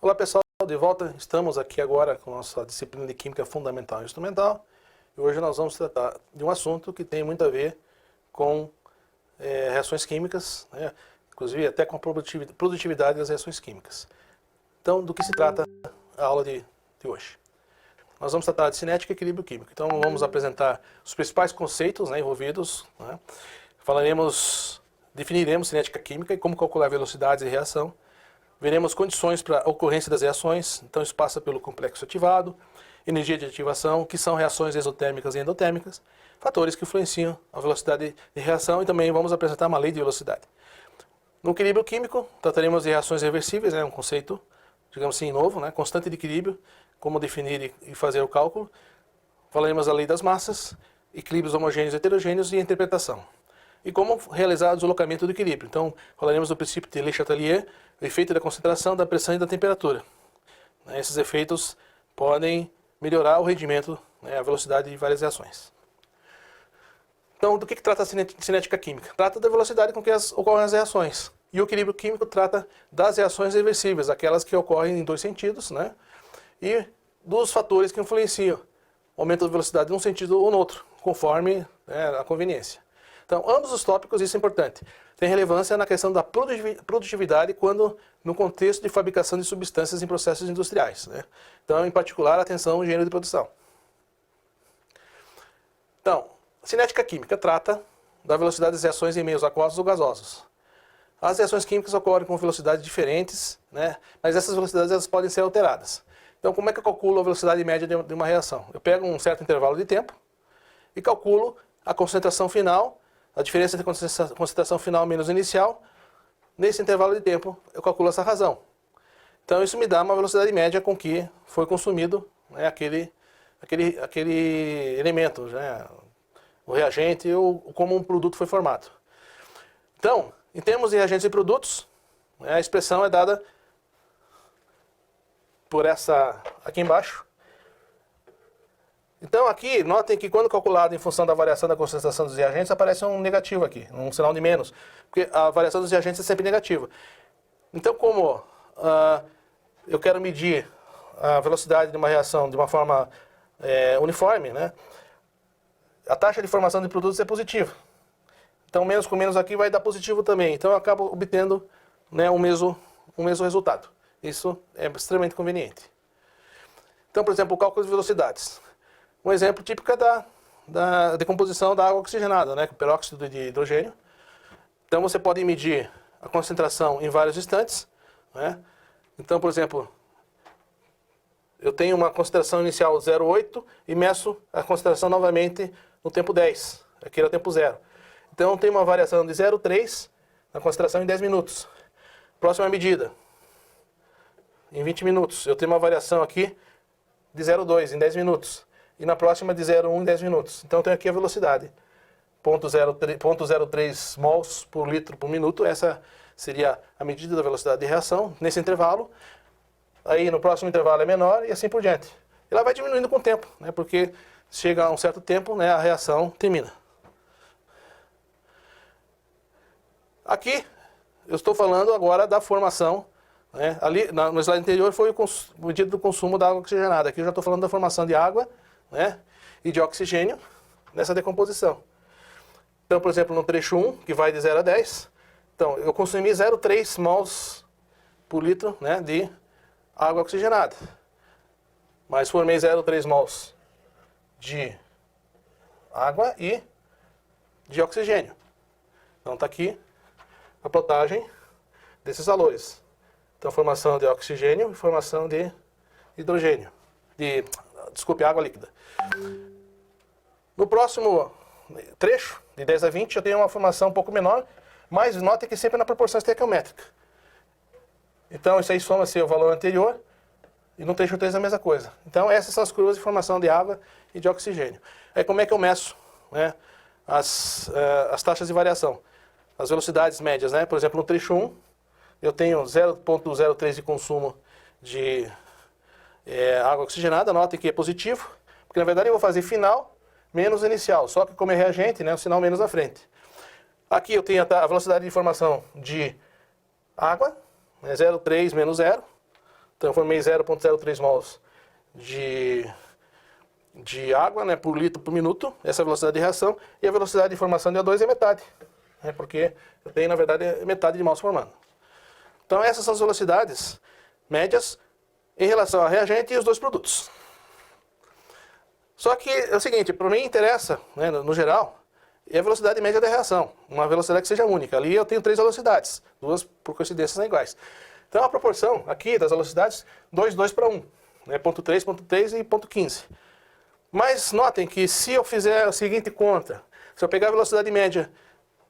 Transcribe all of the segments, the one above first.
Olá pessoal, de volta. Estamos aqui agora com a nossa disciplina de Química Fundamental e Instrumental. E hoje nós vamos tratar de um assunto que tem muito a ver com reações químicas, né? Inclusive até com a produtividade das reações químicas. Então, do que se trata a aula de hoje? Nós vamos tratar de cinética e equilíbrio químico. Então, vamos apresentar os principais conceitos, né, envolvidos, né? Definiremos cinética química e como calcular velocidades de reação. Veremos condições para a ocorrência das reações, então isso passa pelo complexo ativado, energia de ativação, que são reações exotérmicas e endotérmicas, fatores que influenciam a velocidade de reação e também vamos apresentar uma lei de velocidade. No equilíbrio químico, trataremos de reações reversíveis, um conceito, digamos assim, novo, né? Constante de equilíbrio, como definir e fazer o cálculo. Falaremos da lei das massas, equilíbrios homogêneos e heterogêneos e interpretação. E como realizar o deslocamento do equilíbrio. Então, falaremos do princípio de Le Chatelier, o efeito da concentração, da pressão e da temperatura. Esses efeitos podem melhorar o rendimento, a velocidade de várias reações. Então, do que trata a cinética química? Trata da velocidade com que ocorrem as reações. E o equilíbrio químico trata das reações reversíveis, aquelas que ocorrem em dois sentidos, né? E dos fatores que influenciam o aumento da velocidade num sentido ou no outro, conforme a conveniência. Então, ambos os tópicos, isso é importante, tem relevância na questão da produtividade quando no contexto de fabricação de substâncias em processos industriais, né? Então, em particular, atenção ao engenheiro de produção. Então, a cinética química trata da velocidade das reações em meios aquosos ou gasosos. As reações químicas ocorrem com velocidades diferentes, né? Mas essas velocidades elas podem ser alteradas. Então, como é que eu calculo a velocidade média de uma reação? Eu pego um certo intervalo de tempo e calculo a concentração final, a diferença entre a concentração final menos inicial. Nesse intervalo de tempo, eu calculo essa razão. Então, isso me dá uma velocidade média com que foi consumido, né, aquele elemento, né, o reagente ou como um produto foi formado. Então, em termos de reagentes e produtos, a expressão é dada por essa aqui embaixo. Então aqui, notem que quando calculado em função da variação da concentração dos reagentes, aparece um negativo aqui, um sinal de menos, porque a variação dos reagentes é sempre negativa. Então como eu quero medir a velocidade de uma reação de uma forma uniforme, né, a taxa de formação de produtos é positiva. Então menos com menos aqui vai dar positivo também, então eu acabo obtendo, né, o mesmo resultado. Isso é extremamente conveniente. Então, por exemplo, o cálculo de velocidades. Um exemplo típico é da decomposição da água oxigenada, né, com peróxido de hidrogênio. Então você pode medir a concentração em vários instantes, né? Então, por exemplo, eu tenho uma concentração inicial 0,8 e meço a concentração novamente no tempo 10. Aqui era o tempo 0. Então tem uma variação de 0,3 na concentração em 10 minutos. Próxima medida, em 20 minutos. Eu tenho uma variação aqui de 0,2 em 10 minutos. E na próxima de 0,1 em 10 minutos. Então eu tenho aqui a velocidade. 0,03 mols por litro por minuto. Essa seria a medida da velocidade de reação nesse intervalo. Aí no próximo intervalo é menor e assim por diante. E ela vai diminuindo com o tempo, né? Porque chega a um certo tempo, né, a reação termina. Aqui eu estou falando agora da formação, né? Ali no slide anterior foi o medida do consumo da água oxigenada. Aqui eu já estou falando da formação de água, né, e de oxigênio nessa decomposição. Então, por exemplo, no trecho 1, que vai de 0 a 10, então eu consumi 0,3 mols por litro, né, de água oxigenada. Mas formei 0,3 mols de água e de oxigênio. Então está aqui a plotagem desses valores. Então, formação de oxigênio e formação de hidrogênio. Desculpe, água líquida. No próximo trecho, de 10 a 20, eu tenho uma formação um pouco menor, mas notem que sempre na proporção estequiométrica. Então, isso aí soma-se o valor anterior, e no trecho 3 a mesma coisa. Então, essas são as curvas de formação de água e de oxigênio. Aí, como é que eu meço, né, as taxas de variação? As velocidades médias, né? Por exemplo, no trecho 1, eu tenho 0,03 de consumo de água oxigenada. Notem que é positivo, porque na verdade eu vou fazer final menos inicial, só que como é reagente, né, o sinal menos à frente. Aqui eu tenho a velocidade de formação de água, né, 0,3 menos 0, Então eu formei 0,03 mols de água, né, por litro por minuto, essa é a velocidade de reação, e a velocidade de formação de O2 é metade, né, porque eu tenho, na verdade, metade de mols formando. Então essas são as velocidades médias em relação ao reagente e os dois produtos. Só que é o seguinte, para mim interessa, né, no geral, é a velocidade média da reação, uma velocidade que seja única. Ali eu tenho 3 velocidades, duas por coincidência são iguais. Então a proporção aqui das velocidades, 2 para 1, né, ponto 3 e ponto 15. Mas notem que se eu fizer a seguinte conta, se eu pegar a velocidade média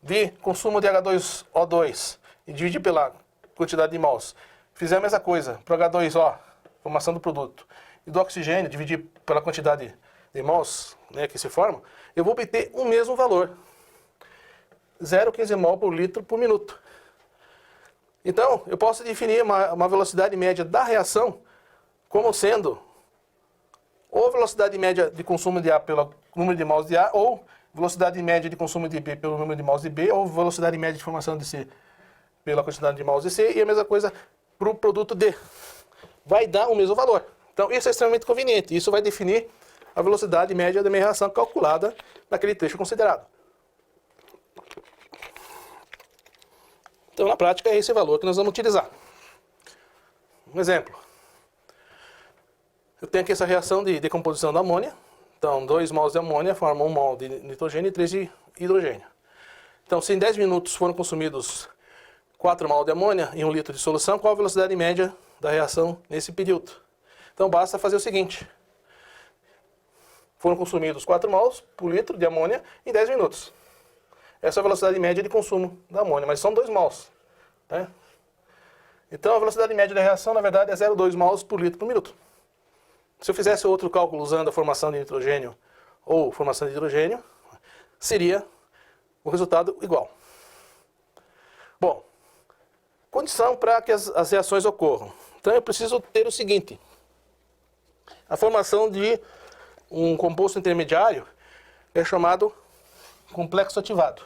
de consumo de H2O2 e dividir pela quantidade de mols, fizer a mesma coisa para o H2O, formação do produto, e do oxigênio, dividir pela quantidade de mols, né, que se formam, eu vou obter o mesmo valor, 0,15 mol por litro por minuto. Então, eu posso definir uma velocidade média da reação como sendo ou velocidade média de consumo de A pelo número de mols de A, ou velocidade média de consumo de B pelo número de mols de B, ou velocidade média de formação de C pela quantidade de mols de C, e a mesma coisa para o produto D. Vai dar o mesmo valor. Então, isso é extremamente conveniente. Isso vai definir a velocidade média da minha reação calculada naquele trecho considerado. Então, na prática, é esse valor que nós vamos utilizar. Um exemplo. Eu tenho aqui essa reação de decomposição da amônia. Então, 2 mols de amônia formam 1 mol de nitrogênio e 3 de hidrogênio. Então, se em 10 minutos foram consumidos 4 mol de amônia em 1 litro de solução, qual a velocidade média da reação nesse período? Então, basta fazer o seguinte. Foram consumidos 4 mols por litro de amônia em 10 minutos. Essa é a velocidade média de consumo da amônia, mas são 2 mols. Né? Então, a velocidade média da reação, na verdade, é 0,2 mols por litro por minuto. Se eu fizesse outro cálculo usando a formação de nitrogênio ou formação de hidrogênio, seria o resultado igual. Bom, condição para que as reações ocorram. Então eu preciso ter o seguinte. A formação de um composto intermediário é chamado complexo ativado.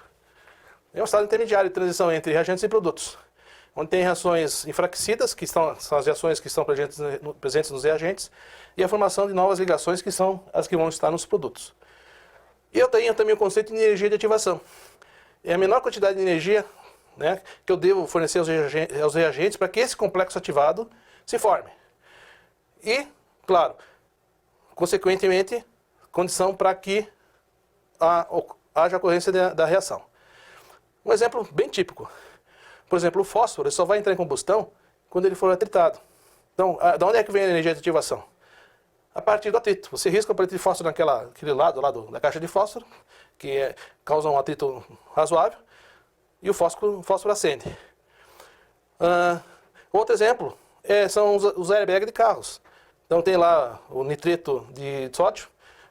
É um estado intermediário de transição entre reagentes e produtos, onde tem reações enfraquecidas, que são as reações que estão presentes nos reagentes, e a formação de novas ligações, que são as que vão estar nos produtos. E eu tenho também o conceito de energia de ativação. É a menor quantidade de energia, né, que eu devo fornecer aos reagentes para que esse complexo ativado se forme. E, claro, consequentemente, condição para que haja ocorrência da reação. Um exemplo bem típico. Por exemplo, o fósforo só vai entrar em combustão quando ele for atritado. Então, de onde é que vem a energia de ativação? A partir do atrito. Você risca o palito de fósforo naquele lado lá da caixa de fósforo, que causa um atrito razoável, e o fósforo acende. Outro exemplo são os airbags de carros. Então tem lá o nitrito de sódio.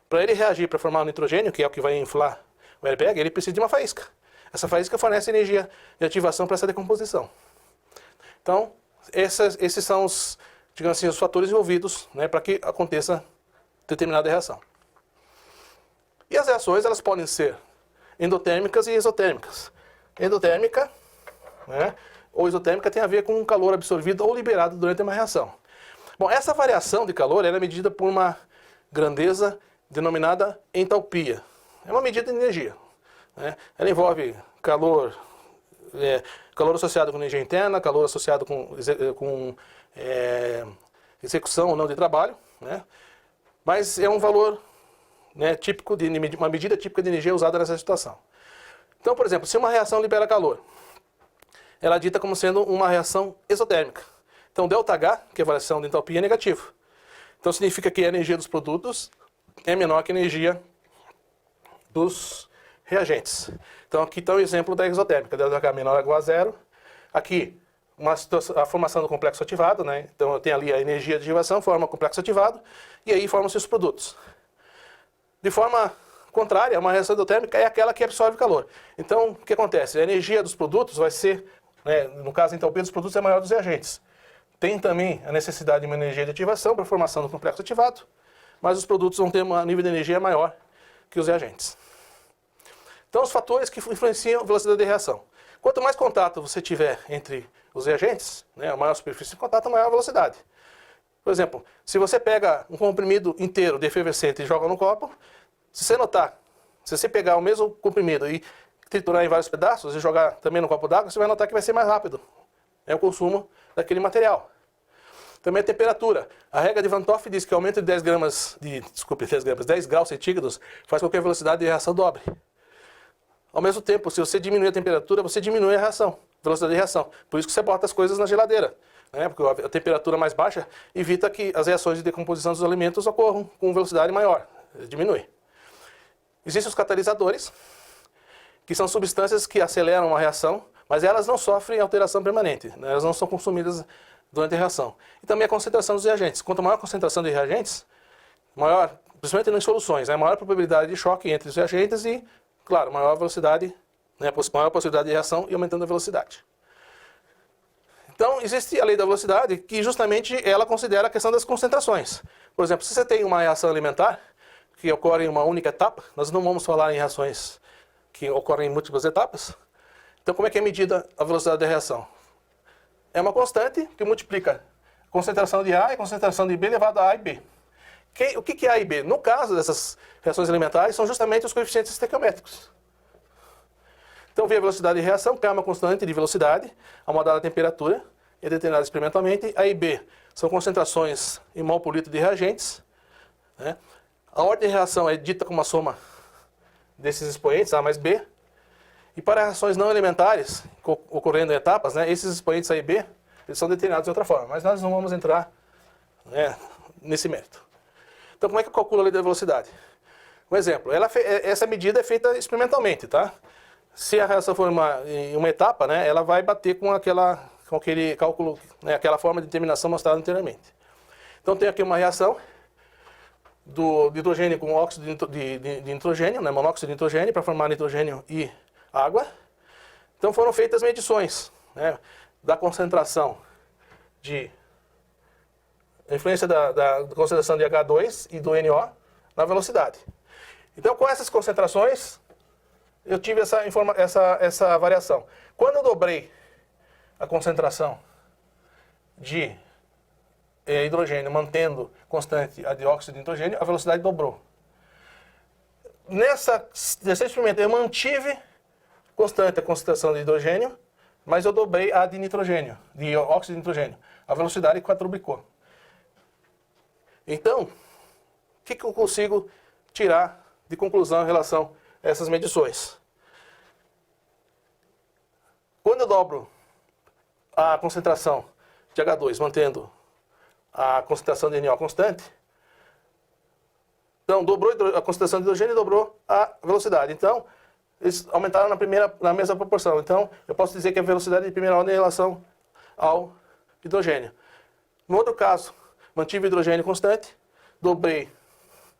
Para ele reagir para formar o nitrogênio, que é o que vai inflar o airbag, ele precisa de uma faísca. Essa faísca fornece energia de ativação para essa decomposição. Então, esses são os, digamos assim, os fatores envolvidos, né, para que aconteça determinada reação. E as reações, elas podem ser endotérmicas e exotérmicas. Endotérmica, né, ou isotérmica tem a ver com o calor absorvido ou liberado durante uma reação. Bom, essa variação de calor ela é medida por uma grandeza denominada entalpia. É uma medida de energia. Né? Ela envolve calor associado com energia interna, calor associado com execução ou não de trabalho, né? Mas é um valor, né, típico uma medida típica de energia usada nessa situação. Então, por exemplo, se uma reação libera calor, ela é dita como sendo uma reação exotérmica. Então, ΔH, que é a variação de entalpia, é negativo. Então, significa que a energia dos produtos é menor que a energia dos reagentes. Então, aqui está o exemplo da exotérmica, ΔH menor ou igual a zero. Aqui, a formação do complexo ativado, né? Então, eu tenho ali a energia de ativação, forma o complexo ativado, e aí formam-se os produtos. De forma contrária, uma reação endotérmica é aquela que absorve calor. Então, o que acontece? A energia dos produtos vai ser, né, no caso, a entalpia dos produtos é maior dos reagentes. Tem também a necessidade de uma energia de ativação para a formação do complexo ativado, mas os produtos vão ter um nível de energia maior que os reagentes. Então, os fatores que influenciam a velocidade de reação. Quanto mais contato você tiver entre os reagentes, né, a maior superfície de contato, a maior a velocidade. Por exemplo, se você pega um comprimido inteiro de efervescente e joga no copo, se você notar, se você pegar o mesmo comprimido e triturar em vários pedaços e jogar também no copo d'água, você vai notar que vai ser mais rápido. É o consumo daquele material. Também a temperatura. A regra de Van 't Hoff diz que aumento de 10 graus centígrados faz com que a velocidade de reação dobre. Ao mesmo tempo, se você diminuir a temperatura, você diminui a reação, velocidade de reação. Por isso que você bota as coisas na geladeira. Né? Porque a temperatura mais baixa evita que as reações de decomposição dos alimentos ocorram com velocidade maior. Diminui. Existem os catalisadores, que são substâncias que aceleram a reação, mas elas não sofrem alteração permanente. Né? Elas não são consumidas durante a reação. E também a concentração dos reagentes. Quanto maior a concentração de reagentes, maior, principalmente nas soluções, né? Maior a probabilidade de choque entre os reagentes e, claro, maior velocidade, né? Maior possibilidade de reação e aumentando a velocidade. Então, existe a lei da velocidade, que justamente ela considera a questão das concentrações. Por exemplo, se você tem uma reação alimentar, que ocorre em uma única etapa, nós não vamos falar em reações que ocorrem em múltiplas etapas. Então, como é que é medida a velocidade da reação? É uma constante que multiplica a concentração de A e a concentração de B elevado a A e B. O que é A e B? No caso dessas reações alimentares, são justamente os coeficientes estequiométricos. Então, via a velocidade de reação, K é uma constante de velocidade, a uma dada temperatura, é determinada experimentalmente. A e B são concentrações em mol por litro de reagentes. Né? A ordem de reação é dita como a soma desses expoentes, A mais B. E para reações não elementares, ocorrendo em etapas, né, esses expoentes A e B, eles são determinados de outra forma. Mas nós não vamos entrar, né, nesse mérito. Então, como é que eu calculo a lei da velocidade? Um exemplo, essa medida é feita experimentalmente, tá? Se a reação for em uma etapa, né, ela vai bater com aquele cálculo, né, aquela forma de determinação mostrada anteriormente. Então, tem aqui uma reação do hidrogênio com óxido de nitrogênio, né, monóxido de nitrogênio, para formar nitrogênio e água. Então, foram feitas medições, né, da concentração a influência da concentração de H2 e do NO na velocidade. Então, com essas concentrações, eu tive essa variação. Quando eu dobrei a concentração de hidrogênio, mantendo constante a de óxido de nitrogênio, a velocidade dobrou. Nesse experimento, eu mantive constante a concentração de hidrogênio, mas eu dobrei a de nitrogênio, de óxido de nitrogênio. A velocidade quadruplicou. Então, o que eu consigo tirar de conclusão em relação a essas medições? Quando eu dobro a concentração de H2, mantendo a concentração de NO constante, então dobrou a concentração de hidrogênio e dobrou a velocidade. Então, eles aumentaram na mesma proporção. Então, eu posso dizer que a velocidade é de primeira ordem em relação ao hidrogênio. No outro caso, mantive o hidrogênio constante, dobrei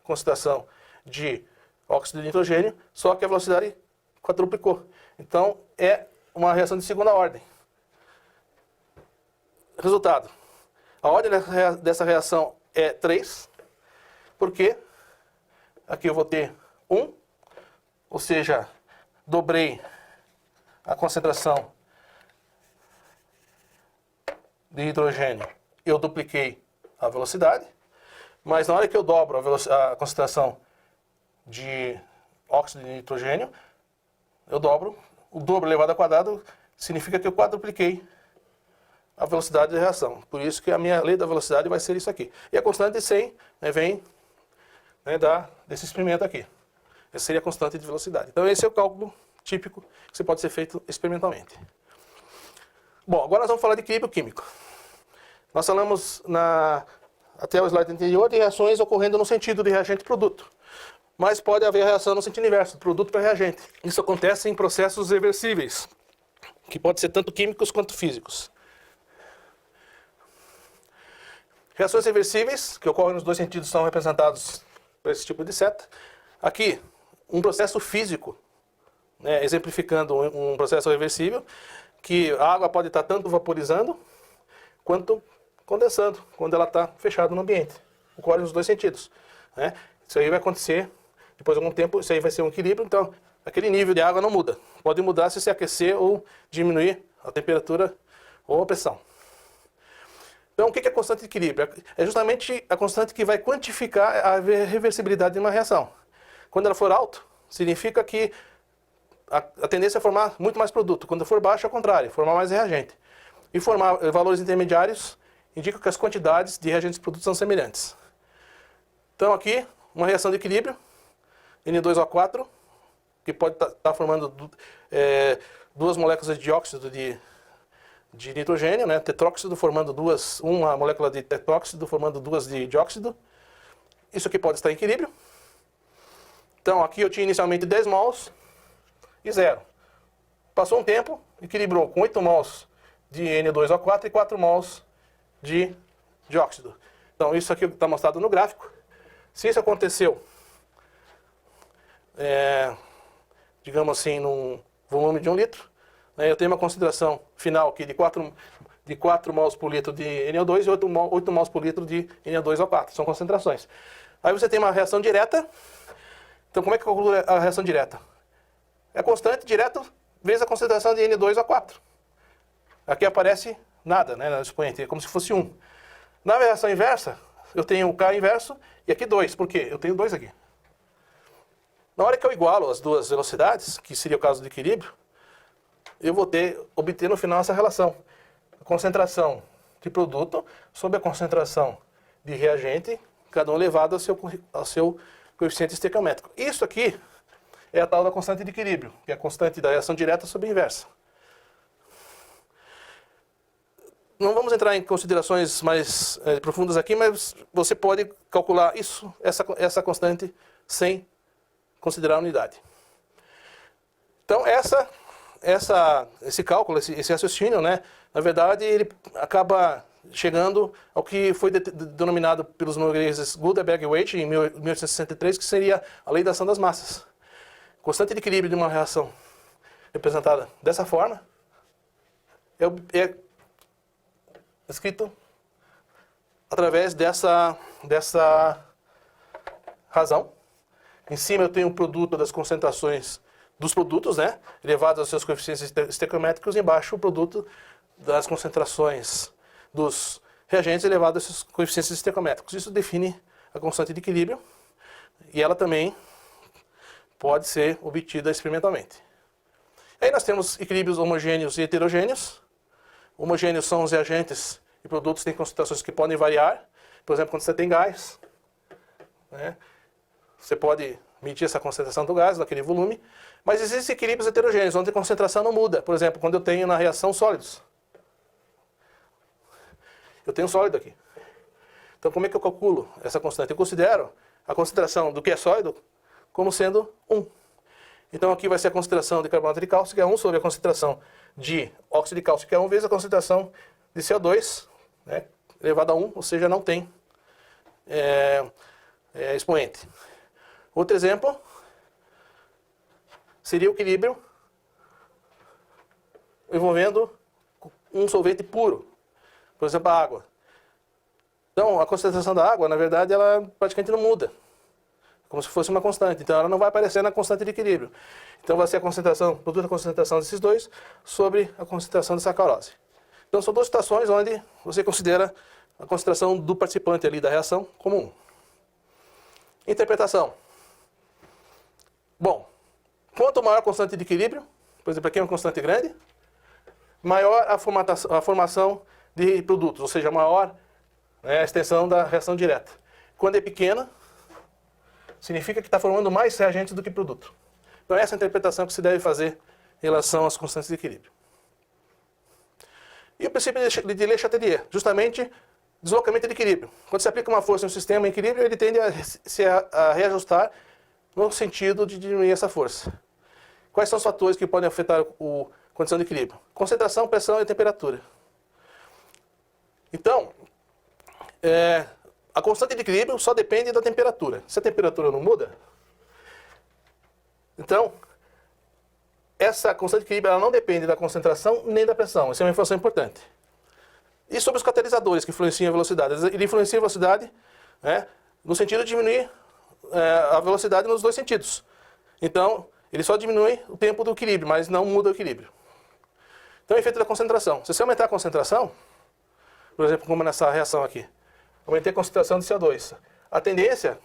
a concentração de óxido de nitrogênio, só que a velocidade quadruplicou. Então, é uma reação de segunda ordem. Resultado. A ordem dessa reação é 3, porque aqui eu vou ter 1, ou seja, dobrei a concentração de hidrogênio, eu dupliquei a velocidade, mas na hora que eu dobro a concentração de óxido de nitrogênio, eu dobro, o dobro elevado ao quadrado significa que eu quadrupliquei a velocidade da reação. Por isso que a minha lei da velocidade vai ser isso aqui. E a constante de 100, né, vem, né, desse experimento aqui. Essa seria a constante de velocidade. Então esse é o cálculo típico que pode ser feito experimentalmente. Bom, agora nós vamos falar de equilíbrio químico. Nós falamos até o slide anterior de reações ocorrendo no sentido de reagente-produto. Mas pode haver reação no sentido inverso, produto para reagente. Isso acontece em processos reversíveis, que podem ser tanto químicos quanto físicos. Reações reversíveis, que ocorrem nos dois sentidos, são representados por esse tipo de seta. Aqui, um processo físico, né, exemplificando um processo reversível, que a água pode estar tanto vaporizando quanto condensando, quando ela está fechada no ambiente. Ocorre nos dois sentidos. Né? Isso aí vai acontecer, depois de algum tempo, isso aí vai ser um equilíbrio, então aquele nível de água não muda. Pode mudar se você aquecer ou diminuir a temperatura ou a pressão. Então, o que é a constante de equilíbrio? É justamente a constante que vai quantificar a reversibilidade de uma reação. Quando ela for alta, significa que a tendência é formar muito mais produto. Quando for baixo, é o contrário, formar mais reagente. E formar valores intermediários indica que as quantidades de reagentes e produtos são semelhantes. Então, aqui, uma reação de equilíbrio, N2O4, que pode estar formando duas moléculas de dióxido de nitrogênio, né? Tetróxido formando uma molécula de tetróxido formando duas de dióxido. Isso aqui pode estar em equilíbrio. Então, aqui eu tinha inicialmente 10 mols e 0. Passou um tempo, equilibrou com 8 mols de N2O4 e 4 mols de dióxido. Então, isso aqui está mostrado no gráfico. Se isso aconteceu, digamos assim, num volume de 1 litro, né, eu tenho uma concentração final aqui de 4 mols por litro de NO2 e 8 mols por litro de NO2O4. São concentrações. Aí você tem uma reação direta. Então, como é que calcula a reação direta? É constante direto vezes a concentração de N2O4. Aqui aparece nada, né, no expoente, é como se fosse 1. Na reação inversa, eu tenho o K inverso e aqui 2. Por quê? Eu tenho 2 aqui. Na hora que eu igualo as duas velocidades, que seria o caso do equilíbrio, eu vou obter no final essa relação. A concentração de produto sobre a concentração de reagente, cada um elevado ao seu coeficiente estequiométrico. Isso aqui é a tal da constante de equilíbrio, que é a constante da reação direta sobre a inversa. Não vamos entrar em considerações mais profundas aqui, mas você pode calcular essa constante sem considerar a unidade. Então, esse cálculo, esse raciocínio, né, na verdade, ele acaba chegando ao que foi denominado pelos noruegueses Guldberg e Waite em 1863, que seria a lei da ação das massas. Constante de equilíbrio de uma reação representada dessa forma é escrito através dessa razão. Em cima eu tenho o produto das concentrações dos produtos, né, elevados aos seus coeficientes estequiométricos, e embaixo o produto das concentrações dos reagentes elevados aos seus coeficientes estequiométricos. Isso define a constante de equilíbrio e ela também pode ser obtida experimentalmente. Aí nós temos equilíbrios homogêneos e heterogêneos. Homogêneos são os reagentes e produtos que têm concentrações que podem variar. Por exemplo, quando você tem gás, né, você pode medir essa concentração do gás naquele volume, mas existem equilíbrios heterogêneos, onde a concentração não muda. Por exemplo, quando eu tenho na reação sólidos. Eu tenho sólido aqui. Então, como é que eu calculo essa constante? Eu considero a concentração do que é sólido como sendo 1. Então, aqui vai ser a concentração de carbonato de cálcio, que é 1, sobre a concentração de óxido de cálcio, que é 1, vezes a concentração de CO2, né, elevado a 1, ou seja, não tem expoente. Outro exemplo seria o equilíbrio envolvendo um solvente puro, por exemplo, a água. Então, a concentração da água, na verdade, ela praticamente não muda, como se fosse uma constante. Então, ela não vai aparecer na constante de equilíbrio. Então, vai ser a concentração, produto da concentração desses dois sobre a concentração de sacarose. Então, são duas situações onde você considera a concentração do participante ali da reação como 1. Interpretação. Bom, quanto maior a constante de equilíbrio, por exemplo, aqui é uma constante grande, maior a formação de produtos, ou seja, maior, né, a extensão da reação direta. Quando é pequena, significa que está formando mais reagentes do que produto. Então, essa é a interpretação que se deve fazer em relação às constantes de equilíbrio. E o princípio de Le Chatelier, justamente deslocamento de equilíbrio. Quando se aplica uma força em um sistema em equilíbrio, ele tende a reajustar no sentido de diminuir essa força. Quais são os fatores que podem afetar a condição de equilíbrio? Concentração, pressão e temperatura. Então, a constante de equilíbrio só depende da temperatura. Se a temperatura não muda, então, essa constante de equilíbrio ela não depende da concentração nem da pressão. Essa é uma informação importante. E sobre os catalisadores que influenciam a velocidade? Ele influencia a velocidade, né, no sentido de diminuir a velocidade nos dois sentidos. Então, ele só diminui o tempo do equilíbrio, mas não muda o equilíbrio. Então, é efeito da concentração. Se você aumentar a concentração, Por exemplo, como nessa reação aqui. Aumentei a concentração de CO2. A tendência,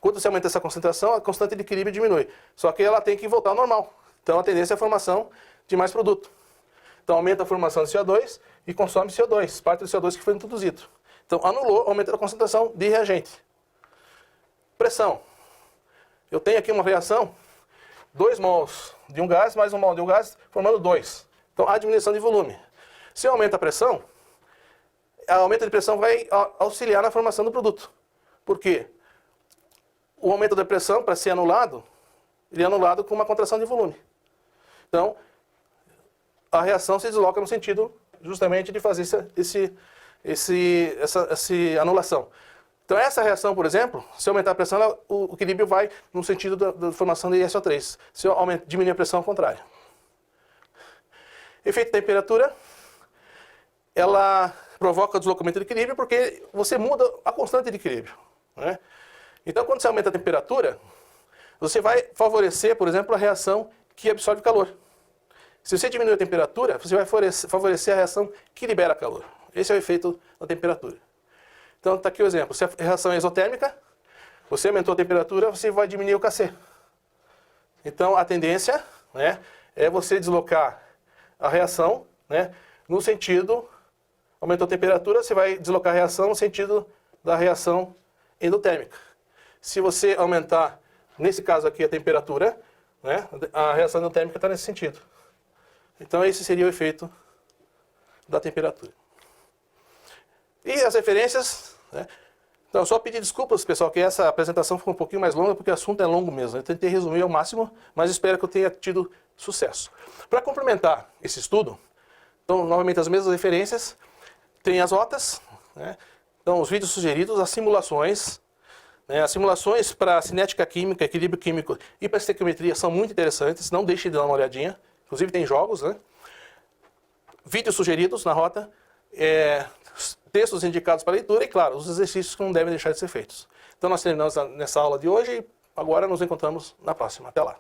quando você aumenta essa concentração, a constante de equilíbrio diminui. Só que ela tem que voltar ao normal. Então a tendência é a formação de mais produto. Então aumenta a formação de CO2 e consome CO2, parte do CO2 que foi introduzido. Então anulou, aumenta a concentração de reagente. Pressão. Eu tenho aqui uma reação, 2 mols de um gás mais 1 mol de um gás, formando 2. Então há diminuição de volume. Se eu aumento a pressão, a aumento de pressão vai auxiliar na formação do produto. Por quê? O aumento da pressão, para ser anulado, ele é anulado com uma contração de volume. Então, a reação se desloca no sentido justamente de fazer essa anulação. Então, essa reação, por exemplo, se aumentar a pressão, o equilíbrio vai no sentido da formação de SO3. Se eu diminuir a pressão, ao contrário. Efeito de temperatura, ela provoca o deslocamento de equilíbrio porque você muda a constante de equilíbrio, né? Então, quando você aumenta a temperatura, você vai favorecer, por exemplo, a reação que absorve calor. Se você diminuir a temperatura, você vai favorecer a reação que libera calor. Esse é o efeito da temperatura. Então, está aqui o exemplo. Se a reação é exotérmica, você aumentou a temperatura, você vai diminuir o Kc. Então, a tendência, né, é você deslocar a reação, né, no sentido, aumentou a temperatura, você vai deslocar a reação no sentido da reação endotérmica. Se você aumentar, nesse caso aqui, a temperatura, né, a reação endotérmica está nesse sentido. Então, esse seria o efeito da temperatura. E as referências, né? Então, só pedir desculpas, pessoal, que essa apresentação ficou um pouquinho mais longa, porque o assunto é longo mesmo. Eu tentei resumir ao máximo, mas espero que eu tenha tido sucesso. Para complementar esse estudo, então, novamente, as mesmas referências, tem as notas, né? Então, os vídeos sugeridos, as simulações, né? As simulações para cinética química, equilíbrio químico e para estequiometria são muito interessantes, não deixe de dar uma olhadinha. Inclusive, tem jogos, né? Vídeos sugeridos na rota, textos indicados para leitura e, claro, os exercícios que não devem deixar de ser feitos. Então, nós terminamos nessa aula de hoje e agora nos encontramos na próxima. Até lá.